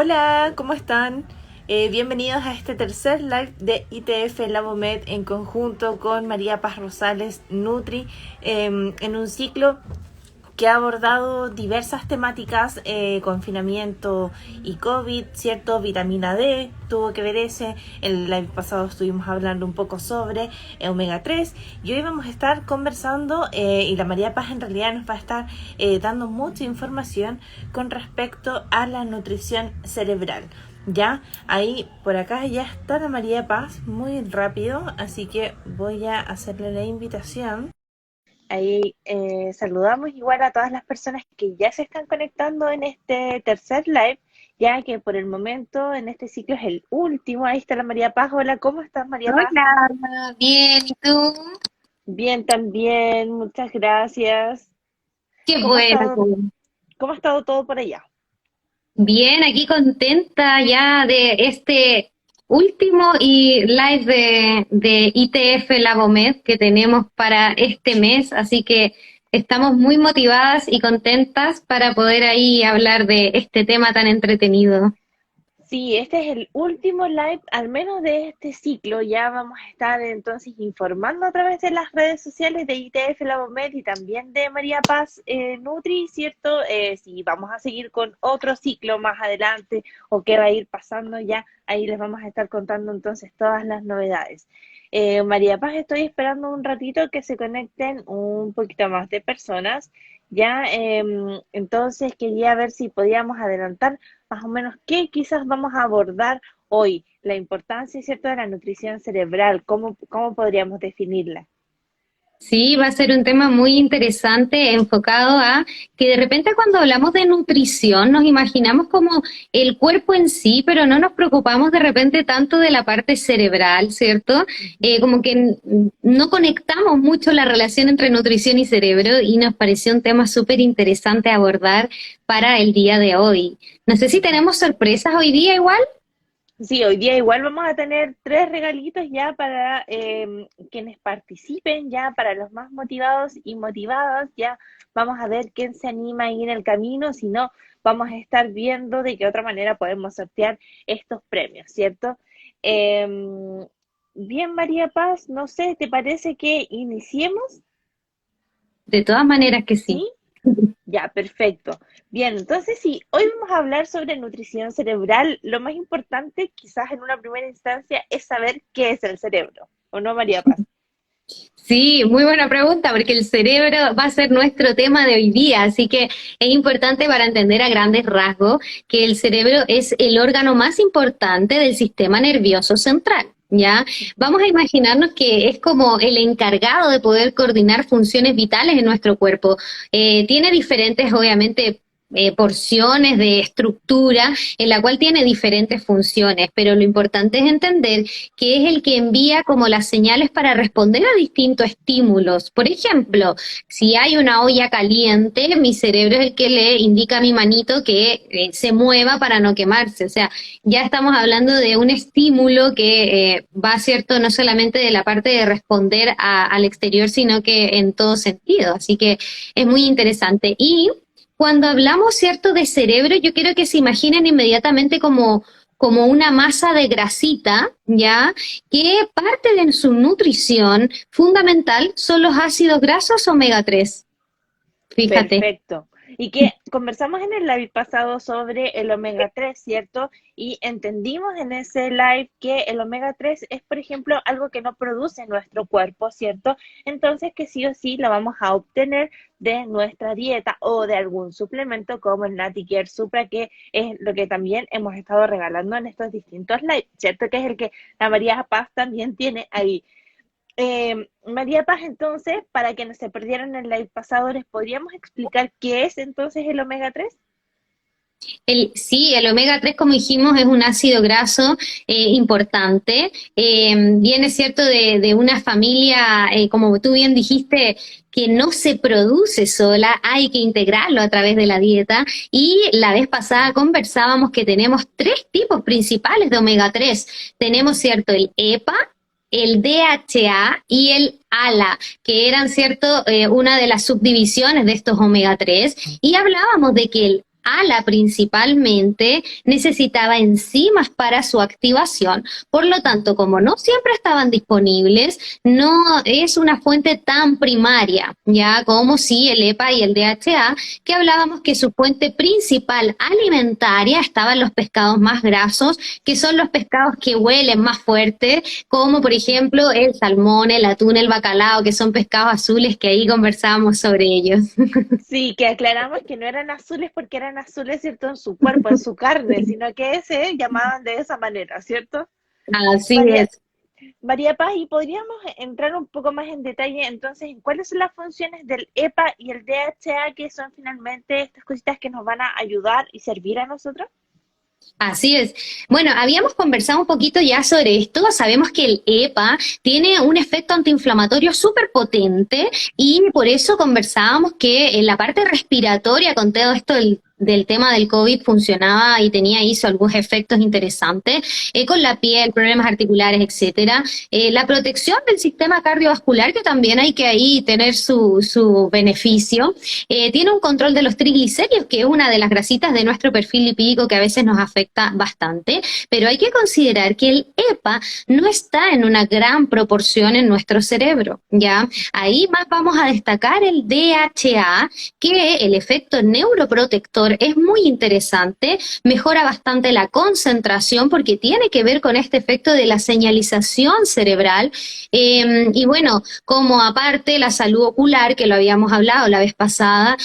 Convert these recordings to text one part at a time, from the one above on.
Hola, ¿cómo están? Bienvenidos a este tercer live de ITF Labomed en conjunto con María Paz Rosales Nutri en un ciclo que ha abordado diversas temáticas, confinamiento y COVID, ¿cierto? Vitamina D, tuvo que ver ese. El live pasado estuvimos hablando un poco sobre omega 3 y hoy vamos a estar conversando y la María Paz en realidad nos va a estar dando mucha información con respecto a la nutrición cerebral. Ya, ahí por acá ya está la María Paz muy rápido, así que voy a hacerle la invitación. Ahí saludamos igual a todas las personas que ya se están conectando en este tercer live, ya que por el momento en este ciclo es el último. Ahí está la María Paz. Hola, ¿cómo estás, María Paz? Hola, bien, ¿y tú? Bien, también, muchas gracias. Qué ¿Cómo ha bueno. estado, cómo ha estado todo por allá? Bien, aquí contenta ya de este último y live de ITF Labomed que tenemos para este mes, así que estamos muy motivadas y contentas para poder ahí hablar de este tema tan entretenido. Sí, este es el último live, al menos de este ciclo. Ya vamos a estar entonces informando a través de las redes sociales de ITF Labomed y también de María Paz Nutri, ¿cierto? Si vamos a seguir con otro ciclo más adelante o qué va a ir pasando ya, ahí les vamos a estar contando entonces todas las novedades. María Paz, estoy esperando un ratito que se conecten un poquito más de personas. Ya, entonces quería ver si podíamos adelantar más o menos qué quizás vamos a abordar hoy, la importancia, ¿cierto?, de la nutrición cerebral, cómo podríamos definirla. Sí, va a ser un tema muy interesante enfocado a que de repente cuando hablamos de nutrición nos imaginamos como el cuerpo en sí, pero no nos preocupamos de repente tanto de la parte cerebral, ¿cierto? Como que no conectamos mucho la relación entre nutrición y cerebro y nos pareció un tema súper interesante abordar para el día de hoy. No sé si Ujú. tenemos sorpresas hoy día igual. Sí, hoy día igual vamos a tener tres regalitos ya para quienes participen, ya para los más motivados y motivadas, ya vamos a ver quién se anima ahí en el camino, si no, vamos a estar viendo de qué otra manera podemos sortear estos premios, ¿cierto? Em, Bien, María Paz, no sé, ¿te parece que iniciemos? De todas maneras que sí. ¿Sí? Ya, perfecto. Bien, entonces sí, hoy vamos a hablar sobre nutrición cerebral. Lo más importante, quizás en una primera instancia, es saber qué es el cerebro. ¿O no, María Paz? Sí, muy buena pregunta, porque el cerebro va a ser nuestro tema de hoy día, así que es importante para entender a grandes rasgos que el cerebro es el órgano más importante del sistema nervioso central. ¿Ya? Ujú. Vamos a imaginarnos que es como el encargado de poder coordinar funciones vitales en nuestro cuerpo. Tiene diferentes, obviamente, porciones de estructura en la cual tiene diferentes funciones, pero lo importante es entender que es el que envía como las señales para responder a distintos estímulos. Por ejemplo, si hay una olla caliente, mi cerebro es el que le indica a mi manito que se mueva para no quemarse. O sea, ya estamos hablando de un estímulo que va, cierto, no solamente de la parte de responder al exterior, sino que en todo sentido. Así que es muy interesante. Y cuando hablamos, cierto, de cerebro, yo quiero que se imaginen inmediatamente como una masa de grasita, ¿ya? Que parte de su nutrición fundamental son los ácidos grasos omega 3. Fíjate. Perfecto. Y que conversamos en el live pasado sobre el omega 3, ¿cierto? Y entendimos en ese live que el omega 3 es, por ejemplo, algo que no produce nuestro cuerpo, ¿cierto? Entonces que sí o sí lo vamos a obtener de nuestra dieta o de algún suplemento como el NatiCare Supra, que es lo que también hemos estado regalando en estos distintos lives, ¿cierto? Que es el que la María Paz también tiene ahí. María Paz, entonces, para que no se perdieran en el live pasado, ¿les podríamos explicar qué es entonces el omega 3? Sí, el omega 3, como dijimos, es un ácido graso importante. Viene, cierto, de una familia, como tú bien dijiste, que no se produce sola, hay que integrarlo a través de la dieta. Y la vez pasada conversábamos que tenemos tres tipos principales de omega 3. Tenemos, cierto, el EPA, el DHA y el ALA, que eran, cierto, una de las subdivisiones de estos omega 3. Y hablábamos de que el ALA principalmente necesitaba enzimas para su activación, por lo tanto, como no siempre estaban disponibles, no es una fuente tan primaria, ya como si el EPA y el DHA, que hablábamos que su fuente principal alimentaria estaba en los pescados más grasos, que son los pescados que huelen más fuerte, como por ejemplo el salmón, el atún, el bacalao, que son pescados azules, que ahí conversábamos sobre ellos. Sí, que aclaramos que no eran azules porque eran azules, ¿cierto? En su cuerpo, en su carne, sino que se llamaban de esa manera, ¿cierto? Así María, es. María Paz, y podríamos entrar un poco más en detalle entonces en cuáles son las funciones del EPA y el DHA, que son finalmente estas cositas que nos van a ayudar y servir a nosotros. Así es. Bueno, habíamos conversado un poquito ya sobre esto. Sabemos que el EPA tiene un efecto antiinflamatorio súper potente y por eso conversábamos que en la parte respiratoria, con todo esto del tema del COVID, funcionaba y hizo algunos efectos interesantes, con la piel, problemas articulares, etcétera. La protección del sistema cardiovascular, que también hay que ahí tener su beneficio. Tiene un control de los triglicéridos, que es una de las grasitas de nuestro perfil lipídico que a veces nos afecta bastante, pero hay que considerar que el EPA no está en una gran proporción en nuestro cerebro, ¿ya? Ahí más vamos a destacar el DHA, que el efecto neuroprotector es muy interesante, mejora bastante la concentración porque tiene que ver con este efecto de la señalización cerebral, y bueno, como aparte la salud ocular, que lo habíamos hablado la vez pasada,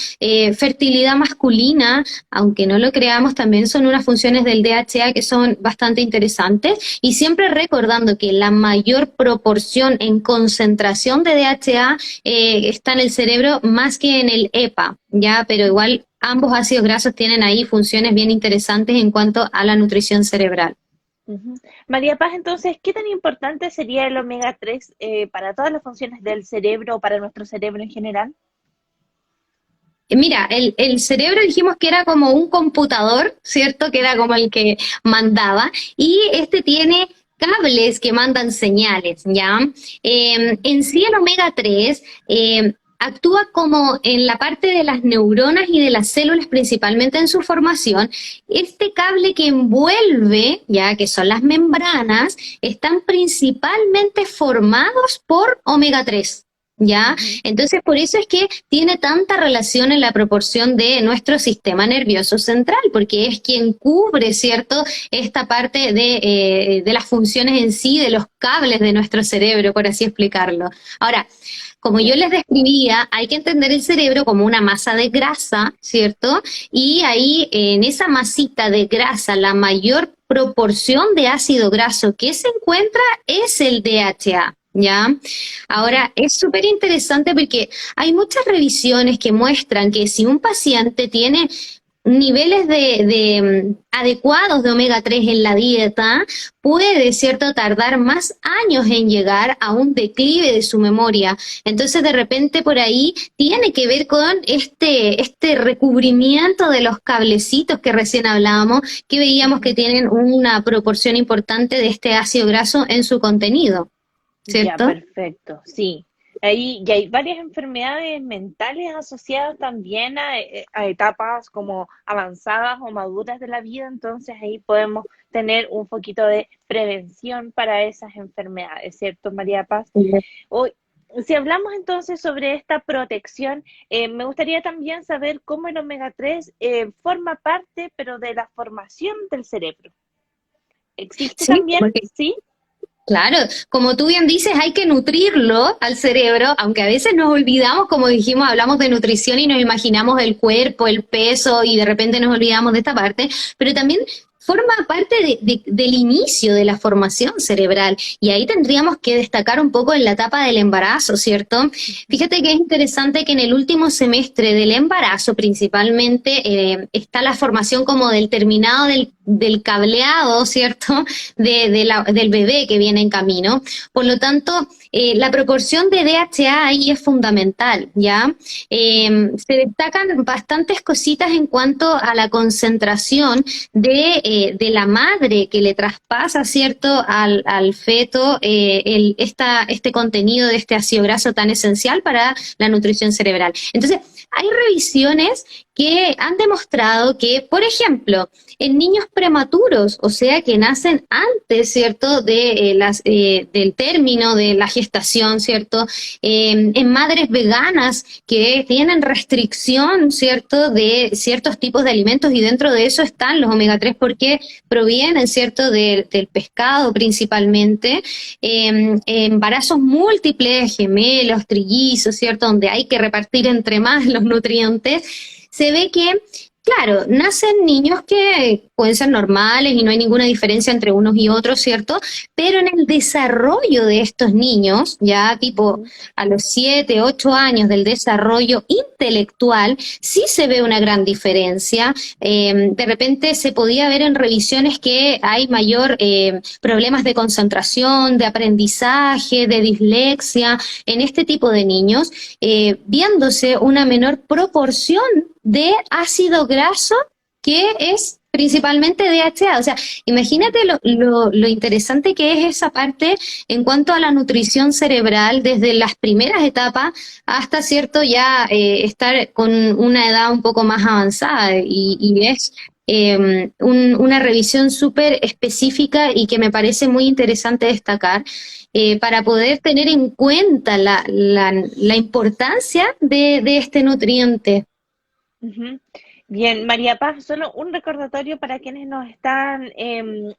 fertilidad masculina, aunque no lo creamos, también son unas funciones del DHA que son bastante interesantes, y siempre recordando que la mayor proporción en concentración de DHA está en el cerebro más que en el EPA, ¿ya? Pero igual ambos ácidos grasos tienen ahí funciones bien interesantes en cuanto a la nutrición cerebral. Ujú. María Paz, entonces, ¿qué tan importante sería el omega 3 para todas las funciones del cerebro o para nuestro cerebro en general? Mira, el cerebro dijimos que era como un computador, ¿cierto? Que era como el que mandaba, y este tiene cables que mandan señales, ¿ya? En sí el omega 3 actúa como en la parte de las neuronas y de las células, principalmente en su formación. Este cable que envuelve, ya que son las membranas, están principalmente formados por omega 3. ¿Ya? Ujú. Entonces, por eso es que tiene tanta relación en la proporción de nuestro sistema nervioso central, porque es quien cubre, ¿cierto?, esta parte de las funciones en sí, de los cables de nuestro cerebro, por así explicarlo. Ahora, como yo Ya. les describía, hay que entender el cerebro como una masa de grasa, ¿cierto? Y ahí, en esa masita de grasa, la mayor proporción de ácido graso que se encuentra es el DHA. ¿Ya? Ujú. Ahora, es súper interesante porque hay muchas revisiones que muestran que si un paciente tiene niveles adecuados de omega 3 en la dieta, puede, ¿cierto?, tardar más años en llegar a un declive de su memoria. Entonces, de repente, por ahí tiene que ver con este recubrimiento de los cablecitos que recién hablábamos, que veíamos que Ujú. tienen una proporción importante de este ácido graso en su contenido, Ya, ¿cierto? perfecto, sí. Ahí ya hay varias enfermedades mentales asociadas también a etapas como avanzadas o maduras de la vida, entonces ahí podemos tener un poquito de prevención para esas enfermedades, ¿cierto, María Paz? Hoy, si hablamos entonces sobre esta protección, me gustaría también saber cómo el omega 3 forma parte, pero de la formación del cerebro. ¿Existe Sí, también? porque Sí. claro, como tú bien dices, hay que nutrirlo al cerebro, aunque a veces nos olvidamos, como dijimos, hablamos de nutrición y nos imaginamos el cuerpo, el peso y de repente nos olvidamos de esta parte, pero también forma parte del inicio de la formación cerebral y ahí tendríamos que destacar un poco en la etapa del embarazo, ¿cierto? Fíjate que es interesante que en el último semestre del embarazo principalmente está la formación como del terminado del cableado, ¿cierto? Del bebé que viene en camino. Por lo tanto, la proporción de DHA ahí es fundamental, ¿ya? Se destacan bastantes cositas en cuanto a la concentración de la madre que le traspasa, ¿cierto?, al feto este contenido de este ácido graso tan esencial para la nutrición cerebral. Entonces, hay revisiones que han demostrado que, por ejemplo, en niños prematuros, o sea, que nacen antes, ¿cierto?, del término de la gestación, ¿cierto?, en madres veganas que tienen restricción, ¿cierto?, de ciertos tipos de alimentos, y dentro de eso están los omega 3 porque provienen, ¿cierto?, del pescado principalmente, embarazos múltiples, gemelos, trillizos, ¿cierto?, donde hay que repartir entre más los nutrientes. Se ve que, claro, nacen niños que pueden ser normales y no hay ninguna diferencia entre unos y otros, ¿cierto? Pero en el desarrollo de estos niños, ya tipo a los 7, 8 años del desarrollo intelectual, sí se ve una gran diferencia. De repente se podía ver en revisiones que hay mayor problemas de concentración, de aprendizaje, de dislexia en este tipo de niños, viéndose una menor proporción de ácido graso, que es principalmente DHA. O sea, imagínate lo interesante que es esa parte en cuanto a la nutrición cerebral desde las primeras etapas hasta, cierto, ya estar con una edad un poco más avanzada, y es una revisión súper específica y que me parece muy interesante destacar, para poder tener en cuenta la importancia de este nutriente. Ujú. Bien, María Paz, solo un recordatorio para quienes nos están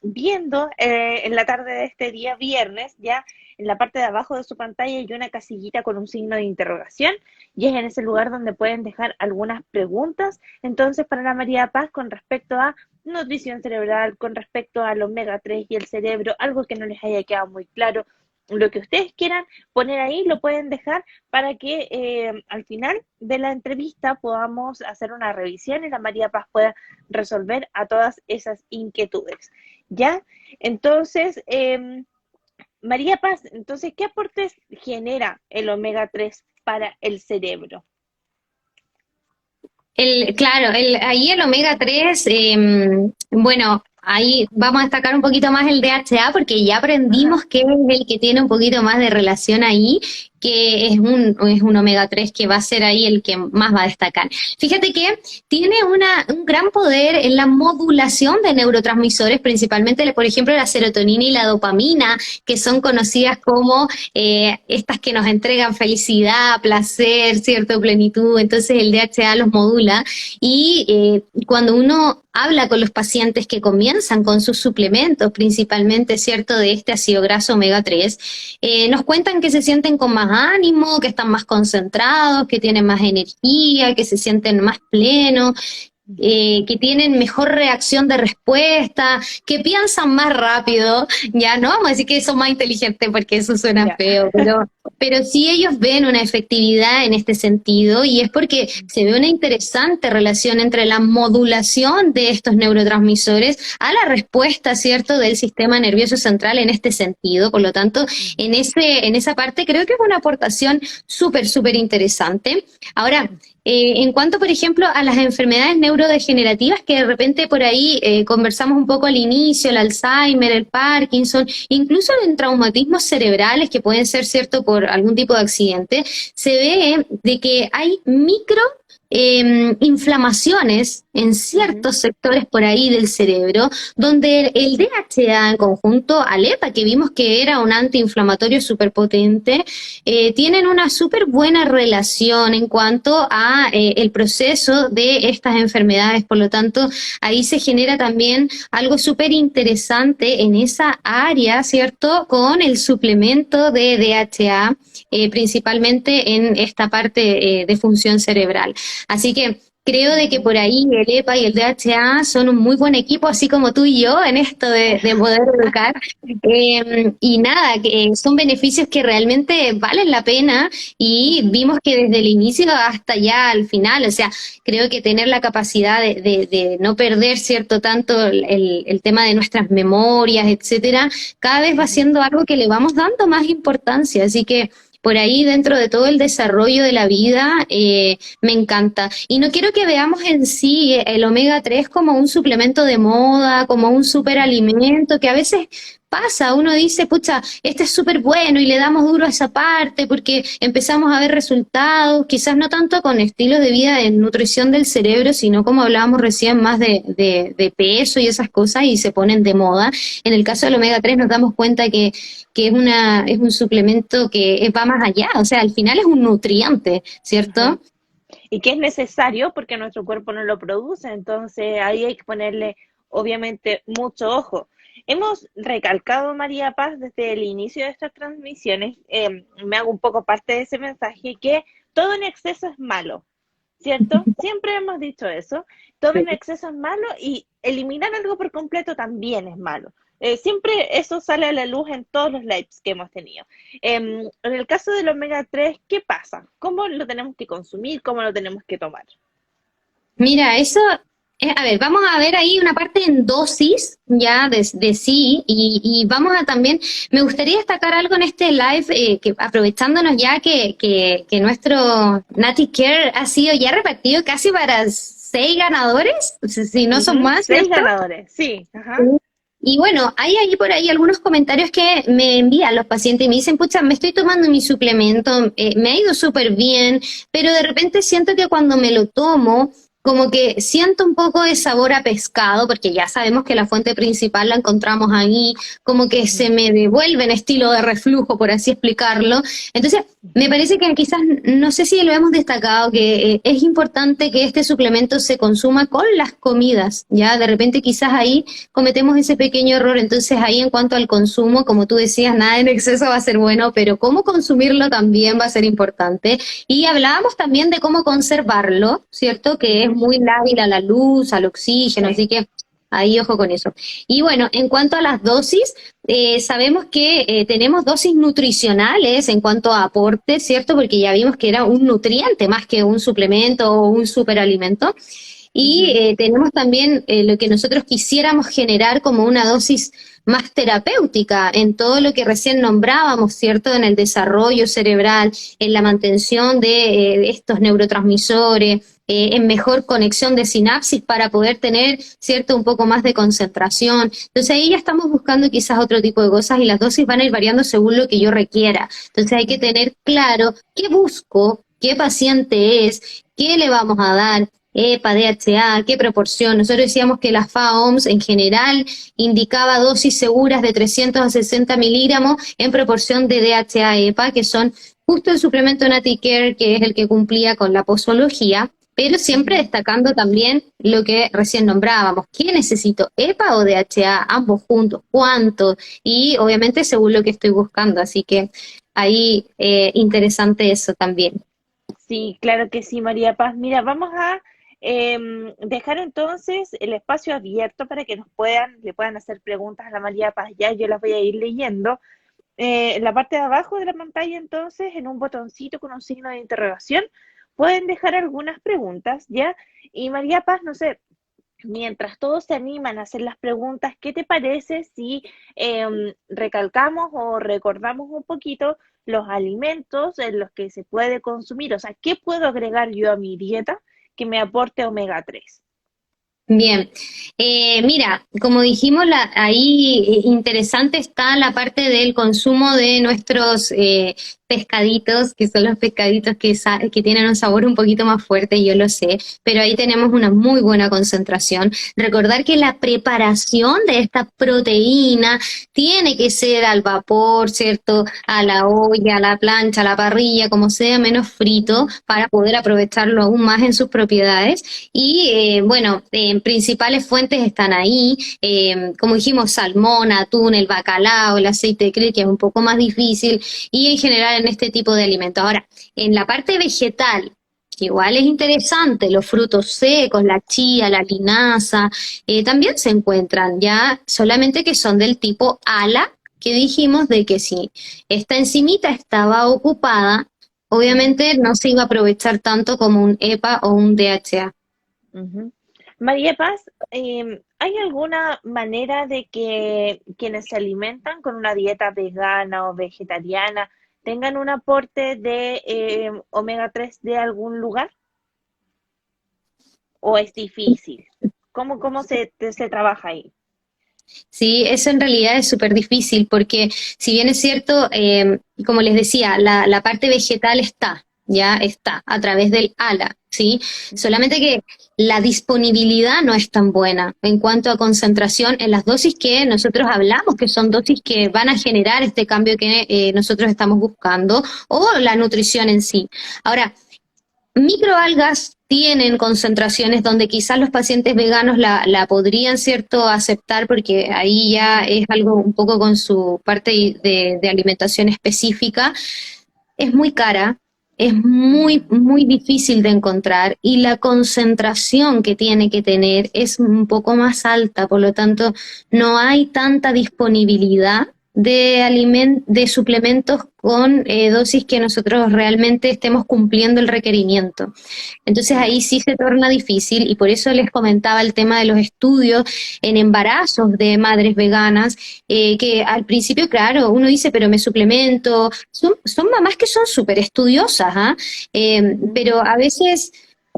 viendo en la tarde de este día viernes. Ya en la parte de abajo de su pantalla hay una casillita con un signo de interrogación, y es en ese lugar donde pueden dejar algunas preguntas. Entonces, para la María Paz, con respecto a nutrición cerebral, con respecto al omega 3 y el cerebro, algo que no les haya quedado muy claro, lo que ustedes quieran poner ahí, lo pueden dejar para que al final de la entrevista podamos hacer una revisión y la María Paz pueda resolver a todas esas inquietudes. ¿Ya? Entonces, María Paz, entonces, ¿qué aportes genera el omega 3 para el cerebro? Claro, ahí el omega 3, bueno, ahí vamos a destacar un poquito más el DHA porque ya Ajá. aprendimos que es el que tiene un poquito más de relación ahí, que es un omega 3 que va a ser ahí el que más va a destacar. Fíjate que tiene un gran poder en la modulación de neurotransmisores, principalmente, por ejemplo, la serotonina y la dopamina, que son conocidas como estas que nos entregan felicidad, placer, cierto, plenitud. Entonces el DHA los modula, y cuando uno habla con los pacientes que comienzan con sus suplementos, principalmente, cierto, de este ácido graso omega 3, nos cuentan que se sienten con más ánimo, que están más concentrados, que tienen más energía, que se sienten más plenos, que tienen mejor reacción de respuesta, que piensan más rápido. Ya no vamos a decir que son más inteligentes porque eso suena Ya. feo, pero sí ellos ven una efectividad en este sentido, y es porque se ve una interesante relación entre la modulación de estos neurotransmisores a la respuesta, ¿cierto?, del sistema nervioso central en este sentido. Por lo tanto, en esa parte creo que es una aportación súper, súper interesante. Ahora, en cuanto, por ejemplo, a las enfermedades neurodegenerativas, que de repente por ahí conversamos un poco al inicio, el Alzheimer, el Parkinson, incluso en traumatismos cerebrales que pueden ser, cierto, por algún tipo de accidente, se ve de que hay inflamaciones en Ujú. ciertos sectores por ahí del cerebro, donde el DHA en conjunto al EPA, que vimos que era un antiinflamatorio súper potente, tienen una súper buena relación en cuanto a el proceso de estas enfermedades. Por lo tanto, ahí se genera también algo súper interesante en esa área, ¿cierto?, con el suplemento de DHA, principalmente en esta parte de función cerebral. Así que creo de que por ahí el EPA y el DHA son un muy buen equipo, así como tú y yo, en esto de poder educar. Y nada, que son beneficios que realmente valen la pena, y Ujú. vimos que desde el inicio hasta ya al final, o sea, creo que tener la capacidad de no perder, cierto, tanto el tema de nuestras memorias, etcétera, cada vez va Ujú. siendo algo que le vamos dando más importancia. Así que por ahí, dentro de todo el desarrollo de la vida, me encanta. Y no quiero que veamos en sí el omega 3 como un suplemento de moda, como un superalimento, que a veces pasa, uno dice, pucha, este es súper bueno y le damos duro a esa parte porque empezamos a ver resultados, quizás no tanto con estilos de vida de nutrición del cerebro, sino como hablábamos recién, más de peso y esas cosas y se ponen de moda. En el caso del omega 3 nos damos cuenta que es un suplemento que va más allá, o sea, al final es un nutriente, Ujú. ¿cierto? Y que es necesario porque nuestro cuerpo no lo produce, entonces ahí hay que ponerle obviamente mucho ojo. Hemos recalcado, María Paz, desde el inicio de estas transmisiones, me hago un poco parte de ese mensaje, que todo en exceso es malo, ¿cierto? Siempre hemos dicho eso, todo en exceso es malo y eliminar algo por completo también es malo. Siempre eso sale a la luz en todos los lives que hemos tenido. En el caso del omega 3, ¿qué pasa? ¿Cómo lo tenemos que consumir? ¿Cómo lo tenemos que tomar? Mira, eso, a ver, vamos a ver ahí una parte en dosis ya de sí y vamos a también, me gustaría destacar algo en este live, que aprovechándonos ya que nuestro Nati Care ha sido ya repartido casi para 6 ganadores, si no son Ujú, más, 6 ¿cierto? ganadores, sí. Ajá. Y bueno, hay ahí por ahí algunos comentarios que me envían los pacientes y me dicen, pucha, me estoy tomando mi suplemento, me ha ido súper bien, pero de repente siento que cuando me lo tomo, como que siento un poco de sabor a pescado, porque ya sabemos que la fuente principal la encontramos ahí, como que se Ujú, me devuelve en estilo de reflujo, por así explicarlo. Entonces, me ujú. parece que quizás, no sé si lo hemos destacado, que es importante que este suplemento se consuma con las comidas, ya de repente quizás ahí cometemos ese pequeño error. Entonces ahí en cuanto al consumo, como tú decías, nada en exceso va a ser bueno, pero cómo consumirlo también va a ser importante. Y hablábamos también de cómo conservarlo, ¿cierto? Que es Ujú, muy lábil a la luz, al oxígeno, sí. así que ahí ojo con eso. Y bueno, en cuanto a las dosis, sabemos que tenemos dosis nutricionales en cuanto a aporte, ¿cierto? Porque ya vimos que era un nutriente más que un suplemento o un superalimento. Y Ujú, tenemos también lo que nosotros quisiéramos generar como una dosis más terapéutica en todo lo que recién nombrábamos, ¿cierto? En el desarrollo cerebral, en la mantención de estos neurotransmisores, en mejor conexión de sinapsis para poder tener, ¿cierto? Un poco más de concentración. Entonces ahí ya estamos buscando quizás otro tipo de cosas y las dosis van a ir variando según lo que yo requiera. Entonces hay que ujú. tener claro qué busco, qué paciente es, qué le vamos a dar, EPA, DHA, qué proporción. Nosotros decíamos que la FAOMS en general indicaba dosis seguras de 300 a 60 miligramos en proporción de DHA EPA, que son justo el suplemento NatiCare, que es el que cumplía con la posología, pero siempre Ujú. destacando también lo que recién nombrábamos. ¿Qué necesito? ¿EPA o DHA? Ambos juntos. ¿Cuánto? Y obviamente según lo que estoy buscando. Así que ahí interesante eso también. Sí, claro que sí, María Paz. Mira, vamos a dejar entonces el espacio abierto para que le puedan hacer preguntas a la María Paz. Ya yo las voy a ir leyendo. En la parte de abajo de la pantalla, entonces, en un botoncito con un signo de interrogación, pueden dejar algunas preguntas, ¿ya? Y María Paz, no sé, mientras todos se animan a hacer las preguntas, ¿qué te parece si recalcamos o recordamos un poquito los alimentos en los que se puede consumir? O sea, ¿qué puedo agregar yo a mi dieta que me aporte omega 3? Bien, mira, como dijimos, ahí interesante está la parte del consumo de nuestros pescaditos, que son los pescaditos que tienen un sabor un poquito más fuerte, yo lo sé, pero ahí tenemos una muy buena concentración. Recordar que la preparación de esta proteína tiene que ser al vapor, ¿cierto? A la olla, a la plancha, a la parrilla, como sea, menos frito, para poder aprovecharlo aún más en sus propiedades. Y bueno, principales fuentes están ahí, como dijimos, salmón, atún, el bacalao, el aceite de krill, que es un poco más difícil, y en general en este tipo de alimentos. Ahora, en la parte vegetal, que igual es interesante, los frutos secos, la chía, la linaza, también se encuentran ya, solamente que son del tipo ala, que dijimos de que si esta enzimita estaba ocupada, Ujú, obviamente no se iba a aprovechar tanto como un EPA o un DHA. ujú. María Paz, ¿hay alguna manera de que quienes se alimentan con una dieta vegana o vegetariana tengan un aporte de omega 3 de algún lugar? ¿O es difícil? ¿Cómo se trabaja ahí? Sí, eso en realidad es súper difícil porque si bien es cierto, como les decía, la parte vegetal está, ya está a través del ala, ¿sí? Solamente que la disponibilidad no es tan buena en cuanto a concentración en las dosis que nosotros hablamos, que son dosis que van a generar este cambio que nosotros estamos buscando, o la nutrición en sí. Ahora, microalgas tienen concentraciones donde quizás los pacientes veganos la podrían, ¿cierto?, aceptar porque ahí ya es algo un poco con su parte de alimentación específica. Es muy cara, es muy difícil de encontrar y la concentración que tiene que tener es un poco más alta, por lo tanto no hay tanta disponibilidad de suplementos con dosis que nosotros realmente estemos cumpliendo el requerimiento. Entonces ahí sí se torna difícil y por eso les comentaba el tema de los estudios en embarazos de madres veganas, que al principio, claro, uno dice, pero me suplemento, son mamás que son súper estudiosas, ¿ah? Pero a veces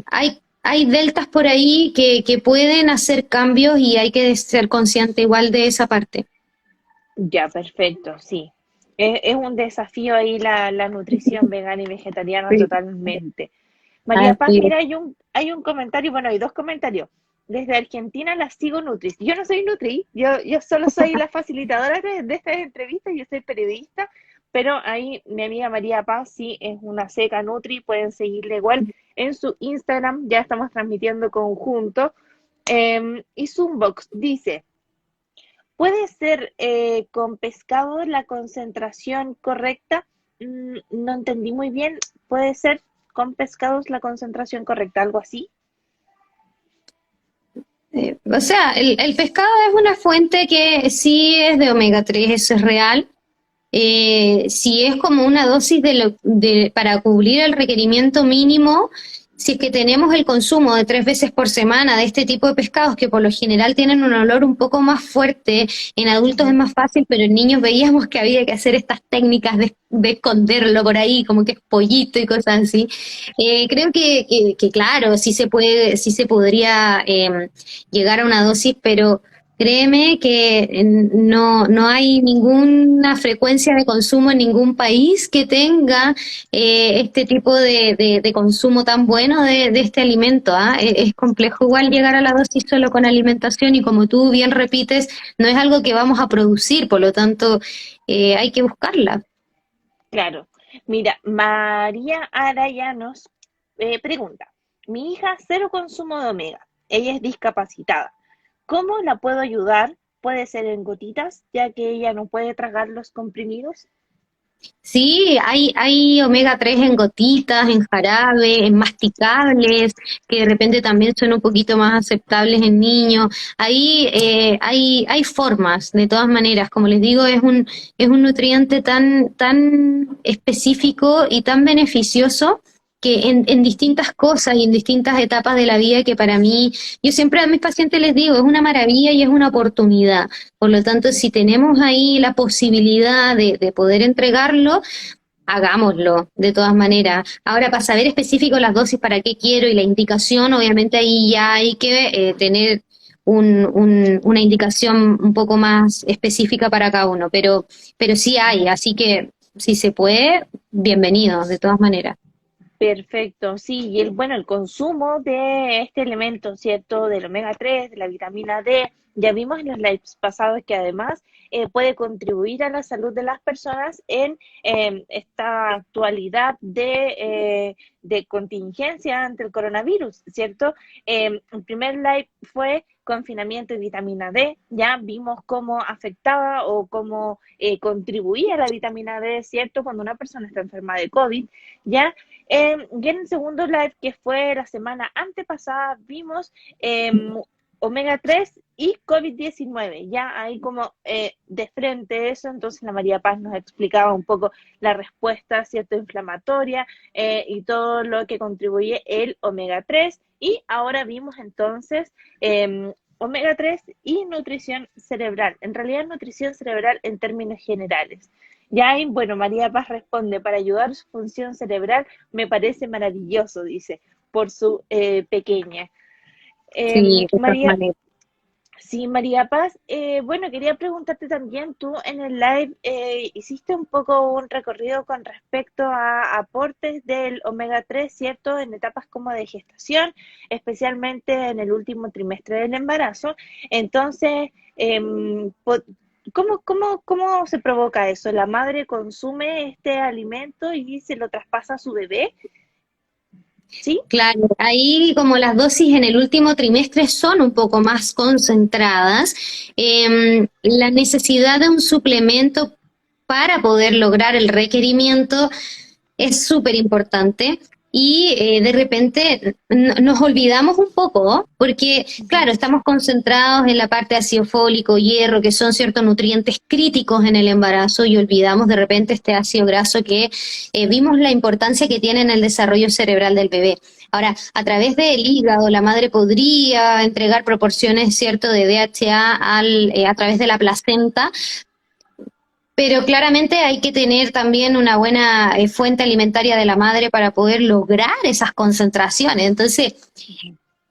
hay deltas por ahí que pueden hacer cambios y hay que ser consciente igual de esa parte. Ya, perfecto, sí. Es un desafío ahí la nutrición vegana y vegetariana Sí, totalmente. María Paz, así es. mira, hay un comentario, bueno, hay dos comentarios. Desde Argentina la sigo Nutri. Yo no soy Nutri, yo solo soy la facilitadora de estas entrevistas, yo soy periodista, pero ahí mi amiga María Paz sí es una seca Nutri, pueden seguirle igual en su Instagram, ya estamos transmitiendo conjunto. Y Zoombox dice, ¿puede ser con pescado la concentración correcta? No entendí muy bien. ¿Puede ser con pescados la concentración correcta? ¿Algo así? O sea, el pescado es una fuente que sí es de omega 3, eso es real. Si es como una dosis para cubrir el requerimiento mínimo, si es que tenemos el consumo de 3 veces por semana de este tipo de pescados que por lo general tienen un olor un poco más fuerte, en adultos es Ujú. más fácil, pero en niños veíamos que había que hacer estas técnicas de esconderlo por ahí, como que es pollito y cosas así. Creo que claro, sí se podría llegar a una dosis, pero créeme que no hay ninguna frecuencia de consumo en ningún país que tenga este tipo de consumo tan bueno de este alimento. ¿Ah? Es complejo igual llegar a la dosis solo con alimentación y como tú bien repites, no es algo que vamos a producir, por lo tanto hay que buscarla. Claro. Mira, María Araya nos pregunta, mi hija cero consumo de omega, ella es discapacitada. ¿Cómo la puedo ayudar? Puede ser en gotitas, ya que ella no puede tragar los comprimidos. Sí, hay omega 3 en gotitas, en jarabe, en masticables, que de repente también son un poquito más aceptables en niños. Ahí hay formas, de todas maneras. Como les digo, es un nutriente tan específico y tan beneficioso que en distintas cosas y en distintas etapas de la vida que para mí, yo siempre a mis pacientes les digo, es una maravilla y es una oportunidad. Por lo tanto, si tenemos ahí la posibilidad de poder entregarlo, hagámoslo de todas maneras. Ahora, para saber específico las dosis, para qué quiero y la indicación, obviamente ahí ya hay que tener una indicación un poco más específica para cada uno, pero sí hay, así que si se puede, bienvenido, de todas maneras. Perfecto, sí, y bueno, el consumo de este elemento, ¿cierto? Del omega 3, de la vitamina D, ya vimos en los lives pasados que además puede contribuir a la salud de las personas en esta actualidad de contingencia ante el coronavirus, ¿cierto? El primer live fue confinamiento y vitamina D, ya vimos cómo afectaba o cómo contribuía la vitamina D, ¿cierto? Cuando una persona está enferma de COVID, ya. Y en el segundo live, que fue la semana antepasada, vimos omega 3 y COVID-19. Ya ahí como de frente eso, entonces la María Paz nos explicaba un poco la respuesta, ¿cierto?, inflamatoria y todo lo que contribuye el omega 3. Y ahora vimos entonces omega 3 y nutrición cerebral. En realidad nutrición cerebral en términos generales. Ya ahí, bueno, María Paz responde, para ayudar su función cerebral me parece maravilloso, dice, por su pequeña. Sí, de todas María, maneras. Sí, María Paz. Bueno, quería preguntarte también, tú en el live hiciste un poco un recorrido con respecto a aportes del omega 3, ¿cierto? En etapas como de gestación, especialmente en el último trimestre del embarazo. Entonces, ¿cómo se provoca eso? ¿La madre consume este alimento y se lo traspasa a su bebé? ¿Sí? Claro, ahí como las dosis en el último trimestre son un poco más concentradas, la necesidad de un suplemento para poder lograr el requerimiento es súper importante y de repente nos olvidamos un poco, ¿no? Porque claro, estamos concentrados en la parte de ácido fólico, hierro, que son ciertos nutrientes críticos en el embarazo y olvidamos de repente este ácido graso que vimos la importancia que tiene en el desarrollo cerebral del bebé. Ahora, a través del hígado, la madre podría entregar proporciones, ¿cierto?, de DHA a través de la placenta, pero claramente hay que tener también una buena fuente alimentaria de la madre para poder lograr esas concentraciones. Entonces,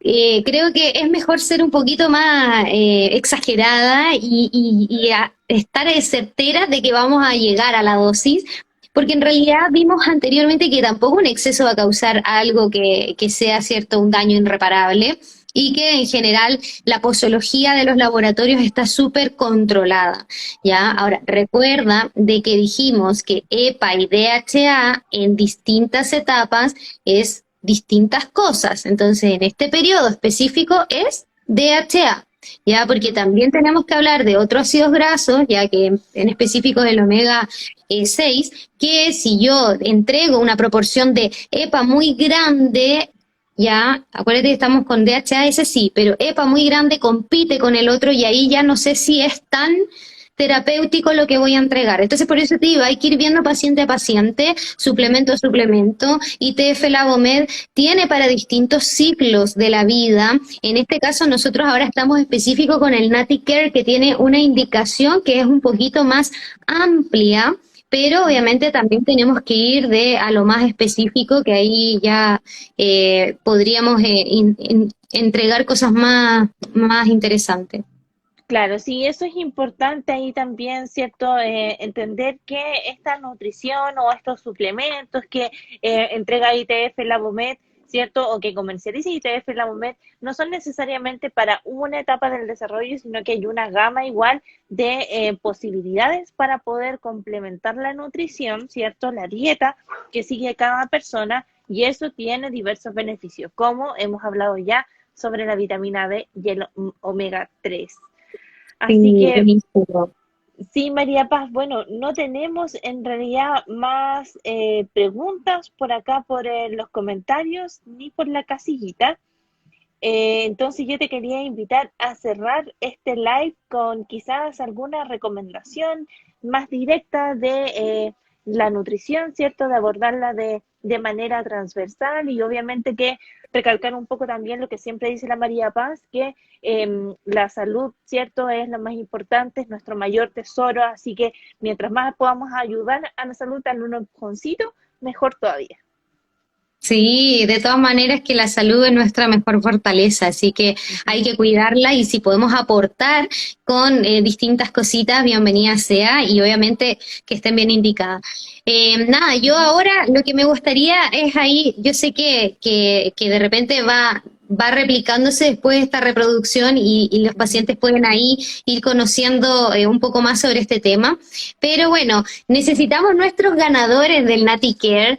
creo que es mejor ser un poquito más exagerada y estar certera de que vamos a llegar a la dosis, porque en realidad vimos anteriormente que tampoco un exceso va a causar algo que sea cierto un daño irreparable y que en general la posología de los laboratorios está súper controlada, ¿ya? Ahora, recuerda de que dijimos que EPA y DHA en distintas etapas es distintas cosas. Entonces, en este periodo específico es DHA, ya, porque también tenemos que hablar de otros ácidos grasos, ya que en específico el omega 6, que si yo entrego una proporción de EPA muy grande, ya, acuérdate que estamos con DHA, ese sí, pero EPA muy grande compite con el otro y ahí ya no sé si es tan terapéutico lo que voy a entregar. Entonces, por eso te digo, hay que ir viendo paciente a paciente, suplemento a suplemento. ITF Labomed tiene para distintos ciclos de la vida. En este caso, nosotros ahora estamos específicos con el Nati Care, que tiene una indicación que es un poquito más amplia, pero obviamente también tenemos que ir de a lo más específico, que ahí ya podríamos entregar cosas más interesantes. Claro, sí, eso es importante ahí también, ¿cierto? Entender que esta nutrición o estos suplementos que entrega ITF Labomed, ¿cierto? O que comercializa ITF Labomed, no son necesariamente para una etapa del desarrollo, sino que hay una gama igual de posibilidades para poder complementar la nutrición, ¿cierto? La dieta que sigue cada persona y eso tiene diversos beneficios, como hemos hablado ya sobre la vitamina D y el omega 3. Así Sí, que buenísimo. sí, María Paz, bueno, no tenemos en realidad más preguntas por acá, por los comentarios, ni por la casillita. Entonces yo te quería invitar a cerrar este live con quizás alguna recomendación más directa de la nutrición, ¿cierto? De abordarla de manera transversal y obviamente que recalcar un poco también lo que siempre dice la María Paz, que la salud, ¿cierto? Es lo más importante, es nuestro mayor tesoro, así que mientras más podamos ayudar a la salud, darle un empujoncito, mejor todavía. Sí, de todas maneras que la salud es nuestra mejor fortaleza, así que hay Ujú. que cuidarla y si podemos aportar con distintas cositas, bienvenida sea y obviamente que estén bien indicadas. Nada, yo Ujú. ahora lo que me gustaría es ahí, yo sé que de repente va replicándose después de esta reproducción y los Ujú. pacientes pueden ahí ir conociendo un poco más sobre este tema, pero bueno, necesitamos nuestros ganadores del Nati Care.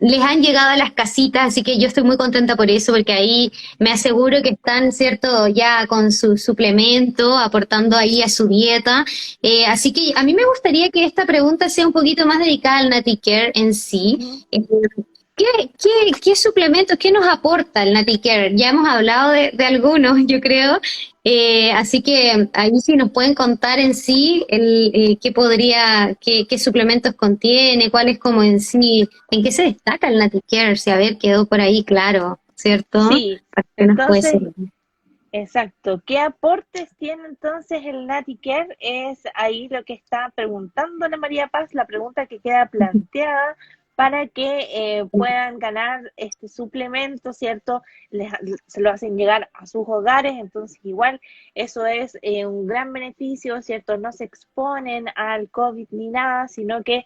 Les han llegado a las casitas, así que yo estoy muy contenta por eso, porque ahí me aseguro que están, ¿cierto?, ya con su suplemento, aportando ahí a su dieta. Así que a mí me gustaría que esta pregunta sea un poquito más dedicada al Nati Care en sí. Ujú. Eh, ¿qué suplementos, qué nos aporta el Nati Care? Ya hemos hablado de algunos, yo creo. Así que ahí sí nos pueden contar en sí qué suplementos contiene, cuál es como en sí, en qué se destaca el Nati Care, si a ver, quedó por ahí claro, ¿cierto? Sí, Para que nos puede entonces servir. exacto. ¿Qué aportes tiene entonces el Care? Es ahí lo que está preguntando la María Paz, la pregunta que queda planteada para que puedan ganar este suplemento, ¿cierto? Se lo hacen llegar a sus hogares, entonces igual eso es un gran beneficio, ¿cierto? No se exponen al COVID ni nada, sino que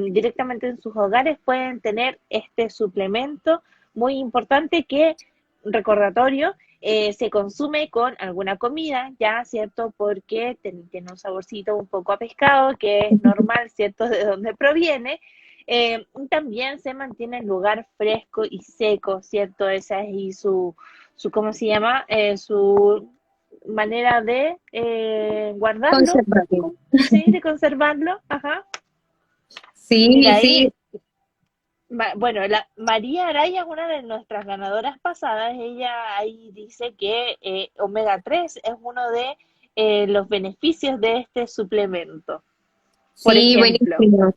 directamente en sus hogares pueden tener este suplemento muy importante que, recordatorio, se consume con alguna comida, ya, ¿cierto? Porque tiene un saborcito un poco a pescado, que es normal, ¿cierto? De dónde proviene. También se mantiene el lugar fresco y seco, ¿cierto? Esa es ¿cómo se llama? Su manera de guardarlo, Conservativo. ¿sí? De conservarlo, ajá. Mira, Sí, ahí sí. bueno, la María Araya es una de nuestras ganadoras pasadas. Ella ahí dice que omega 3 es uno de los beneficios de este suplemento. Por Sí, ejemplo, buenísimo.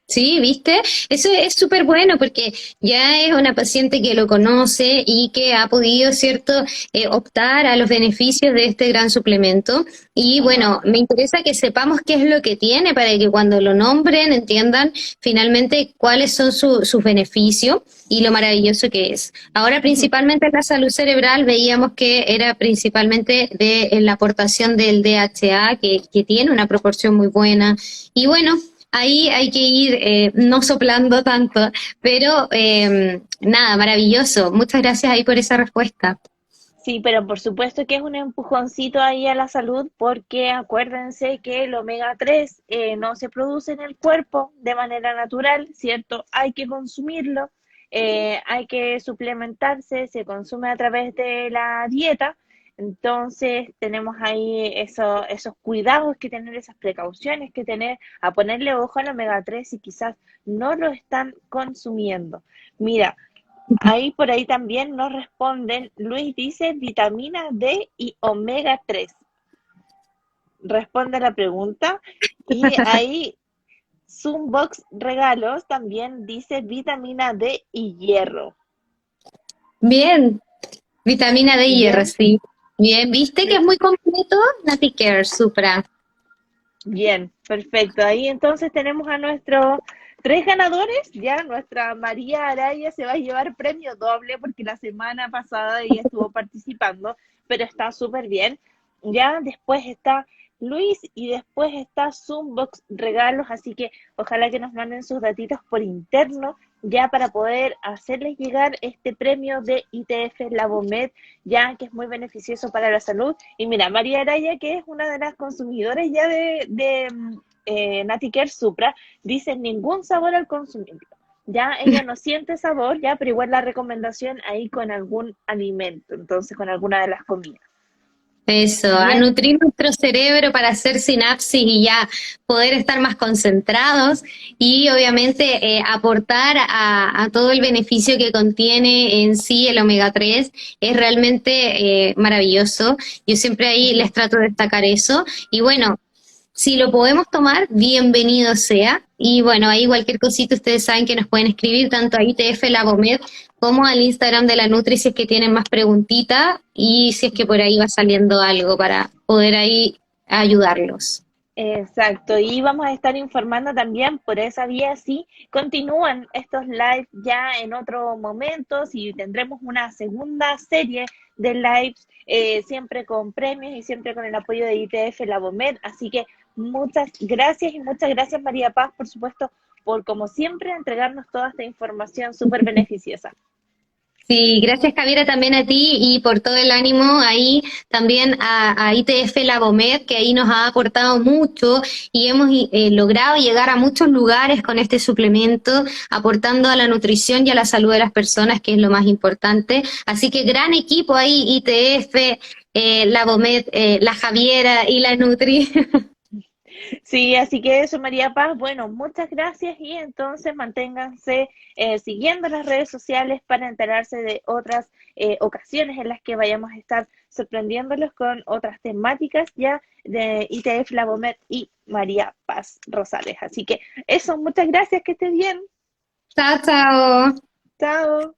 Sí, ¿viste? Eso es súper bueno porque ya es una paciente que lo conoce y que ha podido, ¿cierto?, optar a los beneficios de este gran suplemento. Y ajá, bueno, me interesa que sepamos qué es lo que tiene para que cuando lo nombren entiendan finalmente cuáles son sus beneficios y lo maravilloso que es. Ahora, ujú, principalmente en la salud cerebral, veíamos que era principalmente de la aportación del DHA, que tiene una proporción muy buena. Y bueno, ahí hay que ir no soplando tanto, pero nada, maravilloso. Muchas gracias ahí por esa respuesta. sí, pero por supuesto que es un empujoncito ahí a la salud porque acuérdense que el omega 3 no se produce en el cuerpo de manera natural, ¿cierto? Hay que consumirlo, hay que suplementarse, se consume a través de la dieta. Entonces tenemos ahí esos cuidados que tener, esas precauciones que tener, a ponerle ojo al omega 3 si quizás no lo están consumiendo. Mira, ahí por ahí también nos responden, Luis dice vitamina D y omega 3. Responde la pregunta. Y ahí Zoombox Regalos también dice vitamina D y hierro. Bien, vitamina D y hierro, Bien, sí. Bien, ¿viste que es muy completo? Nati Care, Supra. bien, perfecto. Ahí entonces tenemos a nuestros tres ganadores. Ya nuestra María Araya se va a llevar premio doble porque la semana pasada ella estuvo participando, pero está súper bien. Ya después está Luis y después está Zoombox Regalos, así que ojalá que nos manden sus datitos por interno ya para poder hacerles llegar este premio de ITF Labomed, ya que es muy beneficioso para la salud. Y mira, María Araya, que es una de las consumidoras ya de Nati Care Supra, dice ningún sabor al consumirlo. Ya ella no siente sabor, ya, pero igual la recomendación ahí con algún alimento, entonces con alguna de las comidas. Eso, a Bien, nutrir nuestro cerebro para hacer sinapsis y ya poder estar más concentrados y obviamente aportar a todo el beneficio que contiene en sí el omega 3 es realmente maravilloso. Yo siempre ahí les trato de destacar eso. Y bueno, si lo podemos tomar, bienvenido sea. Y bueno, ahí cualquier cosita ustedes saben que nos pueden escribir tanto a ITF Labomed como al Instagram de la Nutri si es que tienen más preguntitas y si es que por ahí va saliendo algo para poder ahí ayudarlos. exacto, y vamos a estar informando también por esa vía si continúan estos lives ya en otro momento, si tendremos una segunda serie de lives, siempre con premios y siempre con el apoyo de ITF Labomed. Así que muchas gracias y muchas gracias María Paz, por supuesto, por como siempre entregarnos toda esta información súper beneficiosa. Sí, gracias Javiera también a ti y por todo el ánimo ahí también a ITF Labomed que ahí nos ha aportado mucho y hemos logrado llegar a muchos lugares con este suplemento, aportando a la nutrición y a la salud de las personas, que es lo más importante. Así que gran equipo ahí, ITF, Labomed, la Javiera y la Nutri. Sí, así que eso, María Paz. Bueno, muchas gracias y entonces manténganse siguiendo las redes sociales para enterarse de otras ocasiones en las que vayamos a estar sorprendiéndolos con otras temáticas ya de ITF Labomed y María Paz Rosales. Así que eso, muchas gracias, que esté bien. Chao, chao. Chao.